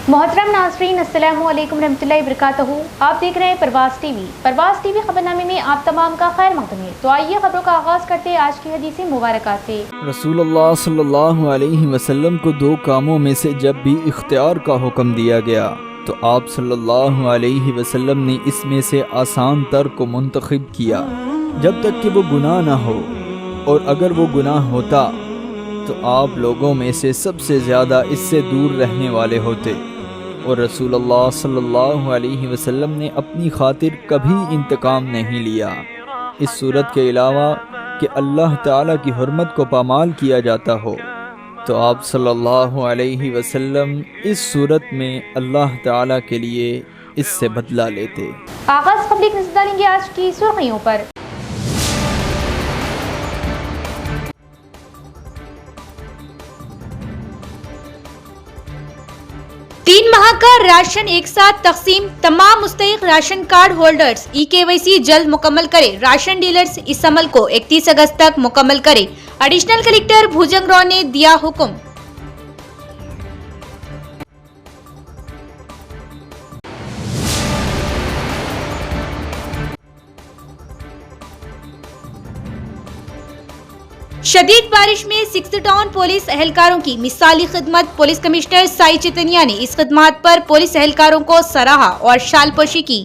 محترم ناظرین، السلام علیکم رحمۃ اللہ وبرکاتہ۔ آپ دیکھ رہے ہیں پرواز ٹی وی۔ پرواز ٹی وی خبرنامے میں آپ تمام کا خیر مقدم ہے۔ تو آئیے خبروں کا آغاز کرتے ہیں آج کی حدیث مبارکہ سے۔ رسول اللہ صلی اللہ علیہ وسلم کو دو کاموں میں سے جب بھی اختیار کا حکم دیا گیا تو آپ صلی اللہ علیہ وسلم نے اس میں سے آسان تر کو منتخب کیا، جب تک کہ وہ گناہ نہ ہو، اور اگر وہ گناہ ہوتا تو آپ لوگوں میں سے سب سے زیادہ اس سے دور رہنے والے ہوتے، اور رسول اللہ صلی اللہ علیہ وسلم نے اپنی خاطر کبھی انتقام نہیں لیا۔ اس صورت کے علاوہ کہ اللہ تعالیٰ کی حرمت کو پامال کیا جاتا ہو تو آپ صلی اللہ علیہ وسلم اس صورت میں اللہ تعالیٰ کے لیے اس سے بدلہ لیتے۔ آغاز خبر کی نظر ڈالیں گے آج کی سرخیوں پر۔ 3 ماہ کا راشن ایک ساتھ تقسیم، تمام مستحق راشن کارڈ ہولڈرز EKYC جلد مکمل کرے۔ راشن ڈیلرز اس عمل کو 31 اگست تک مکمل کرے۔ ایڈیشنل کلکٹر بھوجنگ راؤ نے دیا حکم۔ شدید بارش میں 6 ٹاؤن پولیس اہلکاروں کی مثالی خدمت، پولیس کمشنر سائی چیتنیا نے اس خدمات پر پولیس اہلکاروں کو سراہا اور شال پوشی کی۔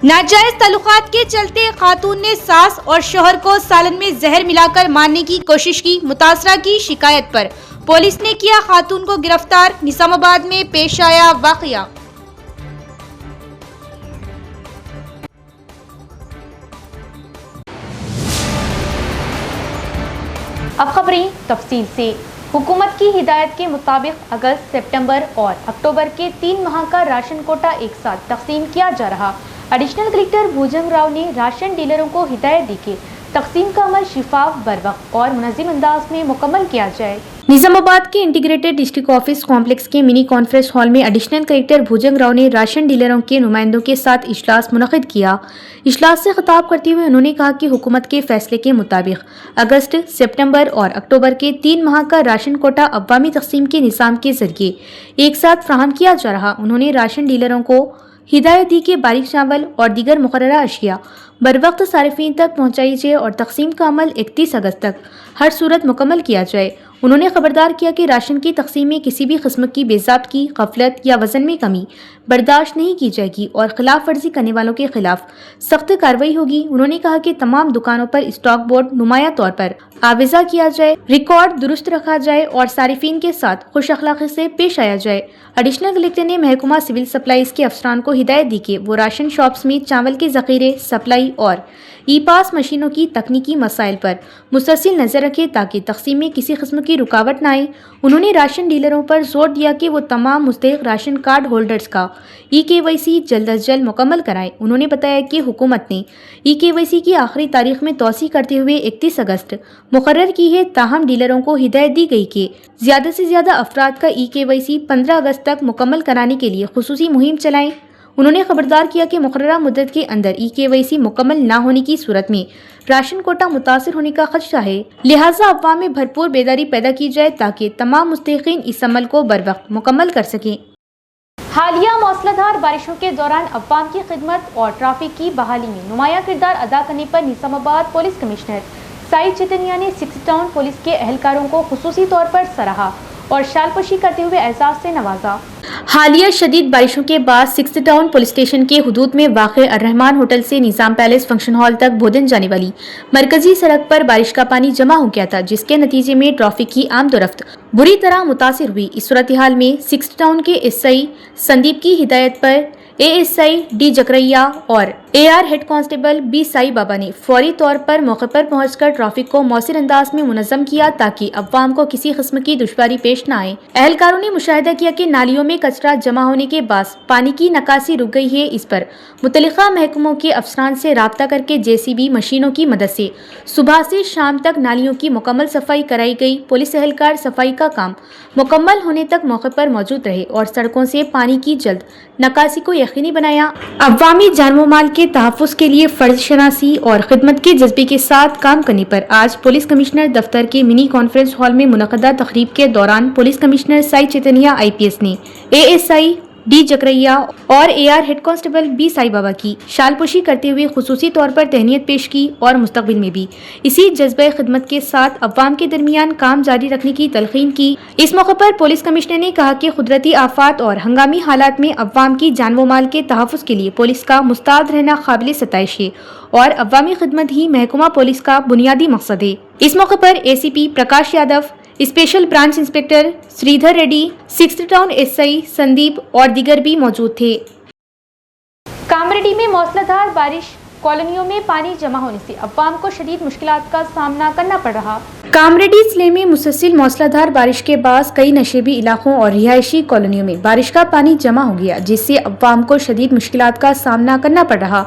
ناجائز تعلقات کے چلتے خاتون نے ساس اور شوہر کو سالن میں زہر ملا کر مارنے کی کوشش کی۔ متاثرہ کی شکایت پر پولیس نے کیا خاتون کو گرفتار۔ نظام آباد میں پیش آیا واقعہ۔ اب خبریں تفصیل سے۔ حکومت کی ہدایت کے مطابق اگست، سپتمبر اور اکتوبر کے 3 ماہ کا راشن کوٹا ایک ساتھ تقسیم کیا جا رہا۔ ایڈیشنل کلکٹر بھوجنگ راؤ نے راشن ڈیلروں کو ہدایت دی کہ تقسیم کا عمل شفاف، بروقت اور منظم انداز میں مکمل کیا جائے۔ نظام آباد کے انٹیگریٹڈ ڈسٹرکٹ آفس کمپلیکس کے منی کانفرنس ہال میں ایڈیشنل کلکٹر بھوجنگ راؤ نے راشن ڈیلروں کے نمائندوں کے ساتھ اجلاس منعقد کیا۔ اجلاس سے خطاب کرتے ہوئے انہوں نے کہا کہ حکومت کے فیصلے کے مطابق اگست، سپتمبر اور اکتوبر کے 3 ماہ کا راشن کوٹا عوامی تقسیم کے نظام کے ذریعے ایک ساتھ فراہم کیا جا رہا۔ انہوں نے راشن ڈیلروں کو ہدایت دی کہ باریک چاول اور دیگر مقررہ اشیاء بروقت صارفین تک پہنچائی جائے اور تقسیم کا عمل 31 اگست تک ہر صورت مکمل کیا جائے۔ انہوں نے خبردار کیا کہ راشن کی تقسیم میں کسی بھی قسم کی بے ضابطگی، غفلت یا وزن میں کمی برداشت نہیں کی جائے گی اور خلاف ورزی کرنے والوں کے خلاف سخت کارروائی ہوگی۔ انہوں نے کہا کہ تمام دکانوں پر اسٹاک بورڈ نمایاں طور پر آویزہ کیا جائے، ریکارڈ درست رکھا جائے اور صارفین کے ساتھ خوش اخلاقی سے پیش آیا جائے۔ ایڈیشنل کلکٹر نے محکمہ سول سپلائز کے افسران کو ہدایت دی کہ وہ راشن شاپس میں چاول کے ذخیرے، سپلائی اور ای پاس مشینوں کی تکنیکی مسائل پر مسلسل نظر رکھے تاکہ تقسیم میں کسی قسم کی رکاوٹ نہ آئے۔ انہوں نے راشن ڈیلروں پر زور دیا کہ وہ تمام مستحق راشن کارڈ ہولڈرز کا EKYC جلد از جلد مکمل کرائیں۔ انہوں نے بتایا کہ حکومت نے EKYC کی آخری تاریخ میں توسیع کرتے ہوئے 31 اگست مقرر کی ہے، تاہم ڈیلروں کو ہدایت دی گئی کہ زیادہ سے زیادہ افراد کا EKYC 15 اگست تک مکمل کرانے کے لیے خصوصی مہم چلائیں۔ انہوں نے خبردار کیا کہ مقررہ مدت کے اندر EKYC مکمل نہ ہونے کی صورت میں راشن کوٹا متاثر ہونے کا خدشہ ہے، لہٰذا عوام میں بھرپور بیداری پیدا کی جائے تاکہ تمام مستحقین اس عمل کو بروقت مکمل کر سکیں۔ حالیہ موسلادھار بارشوں کے دوران عوام کی خدمت اور ٹریفک کی بحالی میں نمایاں کردار ادا کرنے پر نظام آباد پولیس کمشنر سائی چیتنیا نے 6 ٹاؤن پولیس کے اہلکاروں کو خصوصی طور پر سراہا اور شال پوشی کرتے ہوئے اعزاز سے نوازا۔ حالیہ شدید بارشوں کے بعد 6 ٹاؤن پولیس اسٹیشن کے حدود میں واقع الرحمان ہوٹل سے نظام پیلس فنکشن ہال تک بھودن جانے والی مرکزی سڑک پر بارش کا پانی جمع ہو گیا تھا، جس کے نتیجے میں ٹریفک کی آمد و رفت بری طرح متاثر ہوئی۔ اس صورتحال میں 6 ٹاؤن کے SI سندیپ کی ہدایت پر एएसआई डी जकरैया और AR head constable B Sai Baba ने फौरी तौर पर मौके पर पहुंचकर ट्रैफिक को मौसर अंदाज में मुनज़्ज़म किया ताकि अवाम को किसी किस्म की दुश्वारी पेश न आए। एहलकारों ने मुशाहिदा किया कि नालियों में कचरा जमा होने के बाद पानी की निकासी रुक गई है। इस पर मुतल्लिका महकमों के अफसरान से राब्ता करके जेसीबी मशीनों की मदद से सुबह से शाम तक नालियों की मुकम्मल सफाई कराई गई। पुलिस एहलकार सफाई का काम मुकम्मल होने तक मौके पर मौजूद रहे और सड़कों से पानी की जल्द निकासी को यकीनी बनाया। अवामी जान माल के तहफ़्फ़ुज़ के लिए फर्ज शनासी और खिदमत के जज्बे के साथ काम करने पर आज पुलिस कमिश्नर दफ्तर के मिनी कॉन्फ्रेंस हॉल में मुनक़दा तकरीब के दौरान police commissioner Sai Chaitanya IPS ने एएसआई डी जकरैया और AR head constable B Sai Baba की शालपोशी करते हुए खुसूसी तौर पर तहनीत पेश की और मुस्तकबिल में भी इसी जज्बे खिदमत के साथ अवाम के दरमियान काम जारी रखने की तलकीन की। इस मौके पर पुलिस कमिश्नर ने कहा कि कुदरती आफात और हंगामी हालात में अवाम की जान व माल के तहफ़्फ़ुज़ के लिए पुलिस का मुस्तैद रहना काबिल सताइश है और अवामी खिदमत ही महकमा पुलिस का बुनियादी मकसद है। इस मौके पर ACP Prakash Yadav, special branch inspector Sridhar Reddy, 6th town SI Sandeep और दीगर भी मौजूद थे। कामरेड्डी में मौसलाधार बारिश, कॉलोनियों में पानी जमा होने से अवाम को शदीद मुश्किलात का सामना करना पड़ रहा। कामरेड्डी जिले में मुसलसल मौसलाधार बारिश के बाद कई नशेबी इलाकों और रिहायशी कॉलोनियों में बारिश का पानी जमा हो गया, जिससे अवाम को शदीद मुश्किलात का सामना करना पड़ रहा।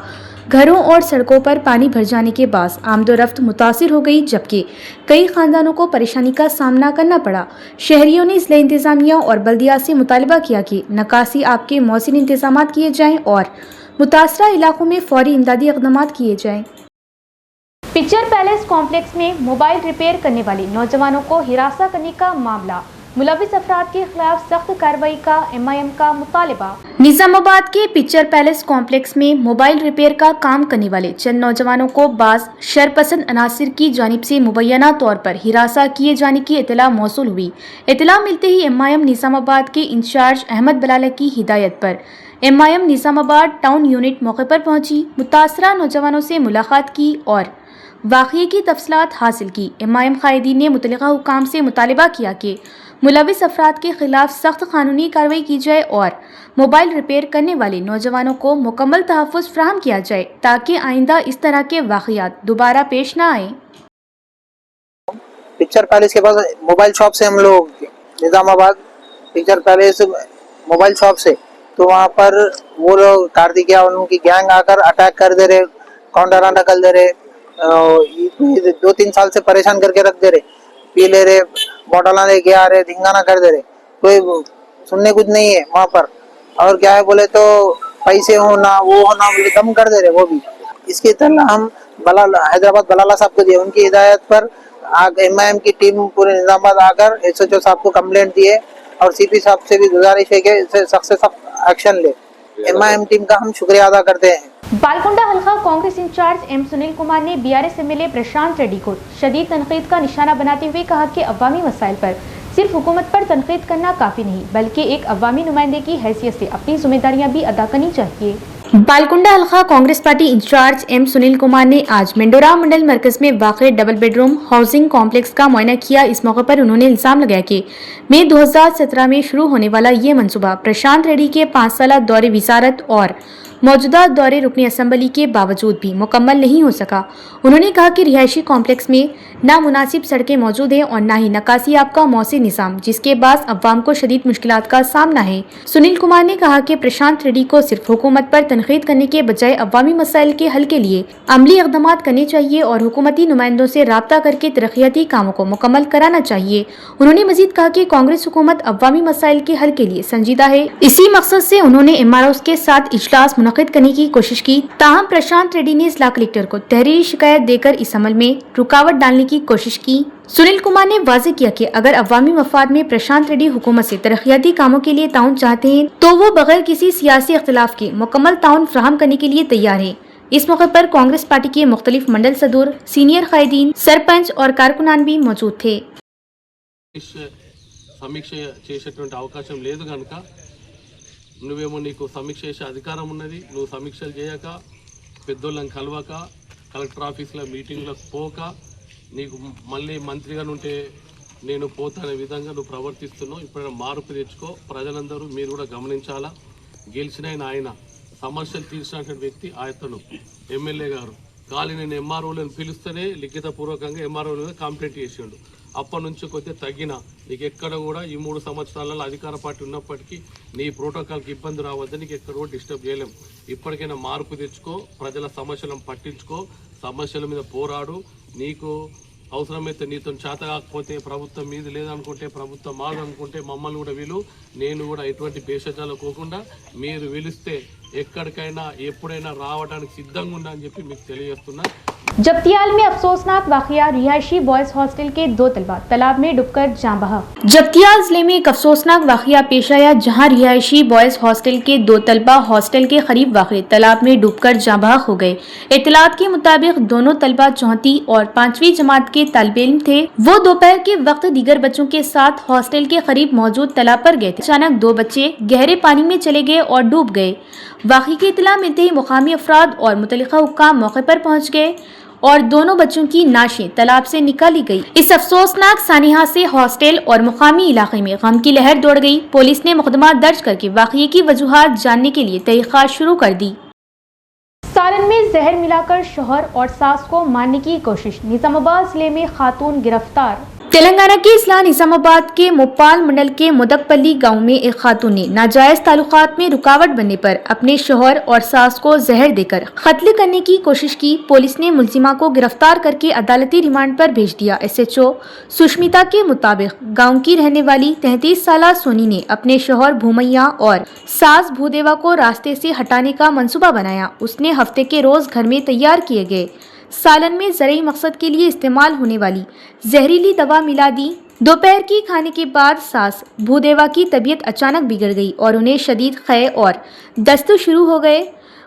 घरों और सड़कों पर पानी भर जाने के बाद आमदोरफ्त मुतासिर हो गई, जबकि कई खानदानों को परेशानी का सामना करना पड़ा। शहरियों ने जिला इंतजामिया और बल्दिया से मुतालबा किया कि निकासी आपके मौसम इंतजाम किए जाएं और मुतासरा इलाकों में फौरी इमदादी इक़दाम किए जाएं। पिक्चर पैलेस कॉम्प्लेक्स में मोबाइल रिपेयर करने वाले नौजवानों को हिरासत करने का मामला, मुलविस अफराद के खिलाफ सख्त कार्रवाई का MIM का मुतालबा। निजामाबाद के पिक्चर पैलेस कॉम्प्लेक्स में मोबाइल रिपेयर का काम करने वाले चंद नौजवानों को बाज़ शरपसंद अनासिर की जानिब से मुबैना तौर पर हिरासा किए जाने की इत्तला मौसूल हुई। इत्तला मिलते ही MIM निजामाबाद के इंचार्ज अहमद बलाला की हिदायत पर MIM निजामाबाद टाउन यूनिट मौके पर पहुंची, मुतासरा नौजवानों से मुलाकात की और वाक़ये की तफसीलात हासिल की। MIM कायदीन ने मुतल्लिका हुकाम से मुतालबा किया कि मुलविस अफराद के खिलाफ सख्त कानूनी कार्रवाई की जाए और मोबाइल रिपेयर करने वाले नौजवानों को मुकम्मल तहफ़्फ़ुज़ फराहम किया जाए ताकि आइंदा इस तरह के वाक़यात दोबारा पेश न आए। पिक्चर पैलेस के पास मोबाइल शॉप से हम लोग Nizamabad picture palace mobile shop से, तो वहाँ पर वो लोग कार्तिकिया उनकी गैंग आकर अटैक कर दे रहे, काउंटर ढकल दे रहे, 2-3 साल से परेशान करके रख दे रहे, पी ले रहे, बॉटल लेके आ रहे, धिंगाना कर दे रहे, कोई सुनने कुछ नहीं है वहाँ पर। और क्या है बोले तो पैसे हो ना वो हो ना बोले कम कर दे रहे वो भी। इसकी तरह हम हैदराबाद बलाला साहब को दिए, उनकी हिदायत पर MIM की टीम पूरे निजामाबाद आकर SHO साहब को कंप्लेंट दिए और CP साहब से भी गुजारिश है कि सख्त से सख्त एक्शन ले। MIM टीम का हम शुक्रिया अदा करते हैं। बालकुंडा हल्का कांग्रेस इंचार्ज M सुनील कुमार ने BRS MLA प्रशांत रेड्डी को शदीद तनकीद का निशाना बनाते हुए कहा कि अवामी मसाइल पर सिर्फ हुकूमत पर तनकीद करना काफ़ी नहीं, बल्कि एक अवामी नुमाइंदे की हैसियत से अपनी जिम्मेदारियां भी अदा करनी चाहिए। बालकुंडा हल्का Congress party incharge M Sunil Kumar ने आज मेंडोरा मंडल मरकज में वाक़ डबल बेडरूम हाउसिंग कॉम्प्लेक्स का मुआयना किया। इस मौके पर उन्होंने इल्जाम लगाया कि मई 2017 में शुरू होने वाला ये मनसूबा प्रशांत रेड्डी के 5 साल दौरे विजारत और मौजूदा दौरे रुकनी असम्बली के बावजूद भी मुकम्मल नहीं हो सका। उन्होंने कहा कि रिहायशी कॉम्प्लेक्स में नामुनासिब सड़कें मौजूद हैं और न ही नकासी आपका मौसी निज़ाम, जिसके बाद अवाम को शदीद मुश्किलात का सामना है। सुनील कुमार ने कहा कि प्रशांत रेड्डी को सिर्फ हुकूमत पर तनकीद करने के बजाय अवामी मसाइल के हल के लिए अमली इक़दाम करने चाहिए और हुकूमती नुमाइंदों से राब्ता करके तरक्याती कामों को मुकम्मल कराना चाहिए। उन्होंने मजीद कहा कि कांग्रेस हुकूमत अवामी मसाइल के हल के लिए संजीदा है। इसी मकसद से उन्होंने MROs के साथ इजलास मुनक़िद करने की कोशिश की। ताहम प्रशांत रेड्डी ने जिला कलेक्टर को तहरीरी शिकायत देकर इस अमल में रुकावट डालने की कोशिश की। सुनील कुमार ने वाज़ेह किया कि अगर अवामी मफाद में प्रशांत रेड्डी हुकूमत से तरक्याती कामों के लिए ताउन चाहते हैं तो वो बगैर किसी सियासी इख्तिलाफ के मुकम्मल ताउन फराहम करने के लिए तैयार है। इस मौके पर कांग्रेस पार्टी के मुख्तलिफ मंडल सदूर, सीनियर कायदीन, सरपंच और कारकुनान भी मौजूद थे। సమీక్ష చేసేటువంటి అవకాశం లేదు కనుక నువ్వేమో నీకు సమీక్ష చేసే అధికారం ఉన్నది, నువ్వు సమీక్షలు చేయక, పెద్దోళ్ళని కలవక, కలెక్టర్ ఆఫీస్లో మీటింగ్లకు పోక, నీకు మళ్ళీ మంత్రిగా ఉంటే నేను పోతానే విధంగా నువ్వు ప్రవర్తిస్తున్నావు. ఇప్పుడు మార్పు తెచ్చుకో. ప్రజలందరూ మీరు కూడా గమనించాలా. గెలిచిన ఆయన సమస్యలు తీర్చినటువంటి వ్యక్తి ఆయతను ఎమ్మెల్యే గారు. ఖాళీ నేను ఎంఆర్ఓలను పిలుస్తేనే లిఖితపూర్వకంగా ఎంఆర్ఓ మీద కంప్లైంట్ చేసిండు. అప్పటి నుంచి కొద్దిగా తగ్గిన. నీకు ఎక్కడ కూడా ఈ 3 సంవత్సరాలలో అధికార పార్టీ ఉన్నప్పటికీ నీ ప్రోటోకాల్కి ఇబ్బంది రావద్దని నీకు ఎక్కడ కూడా డిస్టర్బ్ చేయలేం. ఇప్పటికైనా మార్పు తెచ్చుకో, ప్రజల సమస్యలను పట్టించుకో, సమస్యల మీద పోరాడు. నీకు అవసరమైతే నీతో చేత కాకపోతే ప్రభుత్వం మీది లేదనుకుంటే ప్రభుత్వం మాది అనుకుంటే మమ్మల్ని కూడా విలు. నేను కూడా ఎటువంటి భేషజాలు పోకుండా మీరు పిలిస్తే ఎక్కడికైనా ఎప్పుడైనా రావడానికి సిద్ధంగా ఉన్నా అని చెప్పి మీకు తెలియజేస్తున్నా. जब्तियाल में अफसोसनाक वाकया, रिहायशी बॉयज हॉस्टल के 2 तलबा तालाब में डूबकर जाँ बहा। जब्तियाल जिले में एक अफसोसनाक वाकया पेश आया, जहां रिहायशी बॉयज हॉस्टल के 2 तलबा हॉस्टल के करीब वाक़ तालाब में डूबकर जाँ बहा हो गए। इत्तलात के मुताबिक दोनों तलबा 4वीं और 5वीं जमात के तालिब इल्म थे। वो दोपहर के वक्त दीगर बच्चों के साथ हॉस्टल के करीब मौजूद तालाब पर गए थे। अचानक 2 बच्चे गहरे पानी में चले गए और डूब गए। वाक़े की इत्तला मिलते ही मुकामी अफराद और मुतल्लिका हुक्काम मौके पर पहुँच गए और दोनों बच्चों की नाशें तालाब से निकाली गई। इस अफसोसनाक सानिहा से हॉस्टल और मुकामी इलाके में गम की लहर दौड़ गई। पुलिस ने मुकदमा दर्ज करके वाक़ये की वजूहात जानने के लिए तहक़ीक़ात शुरू कर दी। सालन में जहर मिलाकर शौहर और सास को मारने की कोशिश, निजामाबाद जिले में खातून गिरफ्तार। तेलंगाना के इस्लाह निजामाबाद के मोपाल मंडल के मुदकपल्ली गांव में एक खातून ने नाजायज ताल्लुकात में रुकावट बनने पर अपने शौहर और सास को जहर देकर कत्ल करने की कोशिश की। पुलिस ने मुलजिमा को गिरफ्तार करके अदालती रिमांड पर भेज दिया। SHO सुष्मिता के मुताबिक गांव की रहने वाली 33 साला सोनी ने अपने शौहर भूमैया और सास भूदेवा को रास्ते से हटाने का मंसूबा बनाया। उसने हफ्ते के रोज घर में तैयार किए गए सालन में ज़रूरी मकसद के लिए इस्तेमाल होने वाली जहरीली दवा मिला दी। दोपहर की खाने के बाद सास भूदेवा की तबीयत अचानक बिगड़ गई और उन्हें शदीद ख़य और दस्त शुरू हो गए।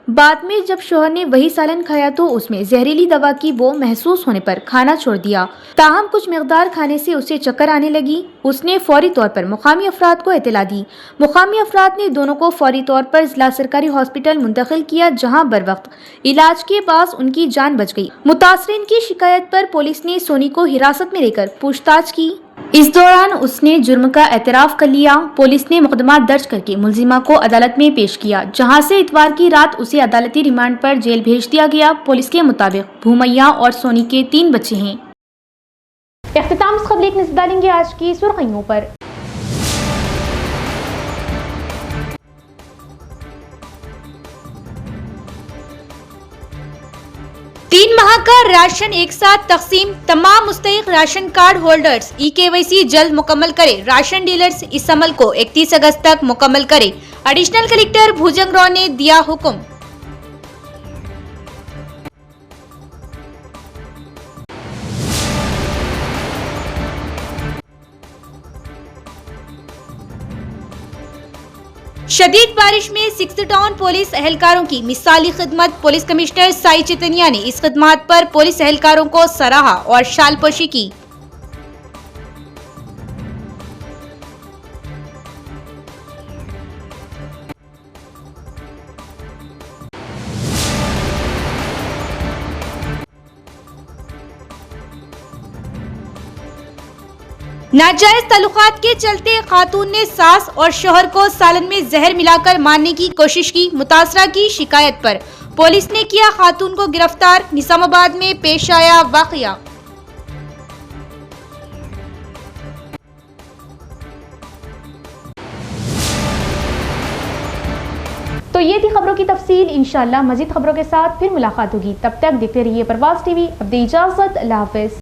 बाद में जब शौहर ने वही सालन खाया तो उसमें जहरीली दवा की बो महसूस होने पर खाना छोड़ दिया। ताहम कुछ मिकदार खाने से उसे चक्कर आने लगी। उसने फौरी तौर पर मुकामी अफराद को इत्तला दी। मुकामी अफराद ने दोनों को फौरी तौर पर जिला सरकारी हॉस्पिटल मुंतकिल किया, जहां बर वक्त इलाज के बाद उनकी जान बच गई। मुतासरीन की शिकायत पर पुलिस ने सोनी को हिरासत में लेकर पूछताछ की। इस दौरान उसने जुर्म का एतराफ़ कर लिया। पुलिस ने मुकदमा दर्ज करके मुलजिमा को अदालत में पेश किया, जहां से इतवार की रात उसे अदालती रिमांड पर जेल भेज दिया गया। पुलिस के मुताबिक भूमैया और सोनी के 3 बच्चे हैं। इख्तिताम से खबर एक नजर डालेंगे आज की सुर्खियों पर। 3 माह का राशन एक साथ तकसीम, तमाम मुस्तहिक राशन कार्ड होल्डर्स EKYC जल्द मुकम्मल करें। राशन डीलर्स इस अमल को 31 अगस्त तक मुकम्मल करें। एडिशनल कलेक्टर भुजंग राव ने दिया हुक्म। शदीद बारिश में 6th टाउन पुलिस एहलकारों की मिसाली खिदमत। पुलिस कमिश्नर साई चैतन्या ने इस खिदमत पर पुलिस एहलकारों को सराहा और शालपोशी की। नाजायज ताल्लुकात के चलते खातून ने सास और शौहर को सालन में जहर मिलाकर मारने की कोशिश की। मुतासरा की शिकायत पर पुलिस ने किया खातून को गिरफ्तार। निजामाबाद में पेश आया वाकया। तो ये थी खबरों की तफसील। इंशाअल्लाह मजीद खबरों के साथ फिर मुलाकात होगी। तब तक देखते रहिए प्रवास TV। अब दे इजाजत, अल्लाह हाफिज।